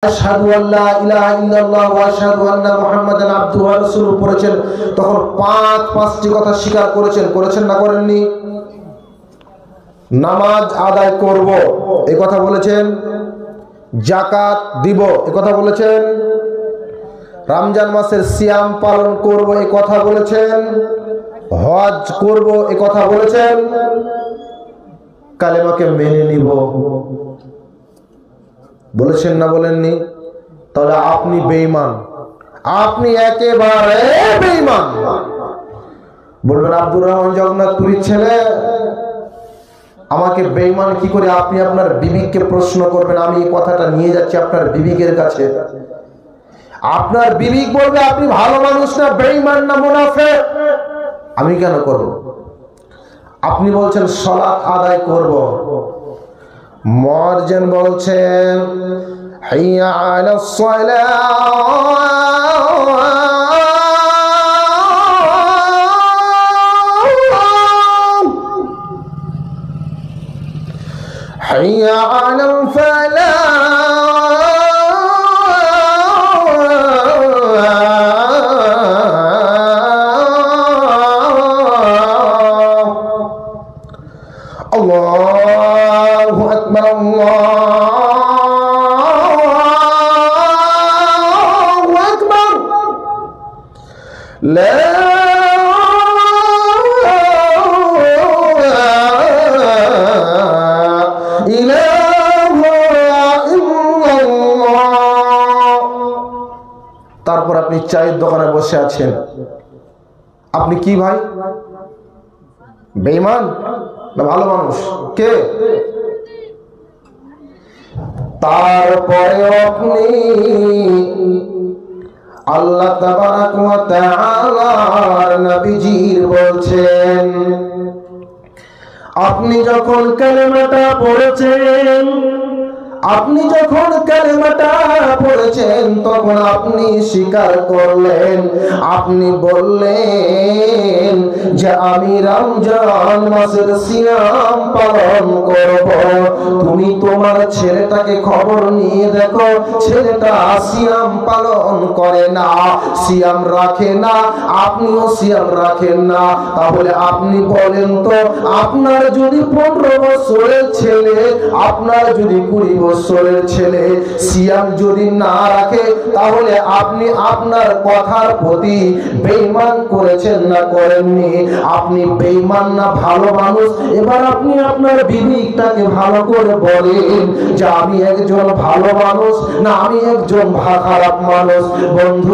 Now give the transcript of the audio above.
আশহাদু আল্লা ইলাহা ইল্লাল্লাহ ওয়া আশহাদু আন্না মুহাম্মাদান আবদুহু ওয়া রাসূলুহু পড়েছেন, তখন পাঁচটি কথা স্বীকার করেছেন না করেননি? নামাজ আদায় করব এই কথা বলেছেন, যাকাত দিব এই কথা বলেছেন, রমজান মাসের সিয়াম পালন করব এই কথা বলেছেন, হজ করব এই কথা বলেছেন, কালেমাকে মেনে নিব বলেছেন না বলেননি? তাহলে আপনি বেঈমান, আপনি একেবারে বেঈমান। বলবেন আব্দুর রহমান জগন্নাথপুরীর ছেলে আমাকে বেঈমান কি করে? আপনি আপনার বিবেককে প্রশ্ন করবেন। আমি এই কথাটা নিয়ে যাচ্ছি আপনার বিবেকের কাছে। আপনার বিবেক বলবে আপনি ভালো মানুষ না, বেঈমান না, মুনাফিক। আমি কেন করব? আপনি বলছেন সালাত আদায় করব, মুয়াজ্জিন বলছেন হাইয়া আলাস সালাহ হাইয়া আলাল ফালাহ। আল্লাহু আকবার, আল্লাহু আকবার, লা ইলাহা ইল্লাল্লাহ। তারপর আপনি চায়ের দোকানে বসে আছেন। আপনি কি ভাই, বেঈমান না ভালো মানুষ? কে? তারপরে আপনি আল্লাহ তাবারাক ওয়া তাআলার নবীজির বলছেন, আপনি যখন কালেমাটা পড়েছেন, তখন আপনি স্বীকার করলেন, আপনি বললেন যে আমি রমজান মাসের সিয়াম পালন করব। তুমি তোমার ছেলেটাকে খবর নিয়ে দেখো, ছেলেটা সিয়াম পালন করে না, সিয়াম রাখে না, আপনিও সিয়াম রাখেন না। তাহলে আপনি বলেন তো, আপনার যদি 15 বছরের ছেলে, আপনার যদি 20 বছরের ছেলে সিয়াম যদি না রাখে, তাহলে আপনি আপনার কথার প্রতি বেঈমান করেছেন না করেননি? আপনি বেঈমান না ভালো মানুষ? এবার আপনি আপনার বিবেকটাকে ভালো করে বলেন যে আমি একজন ভালো মানুষ না আমি একজন খারাপ মানুষ। বন্ধু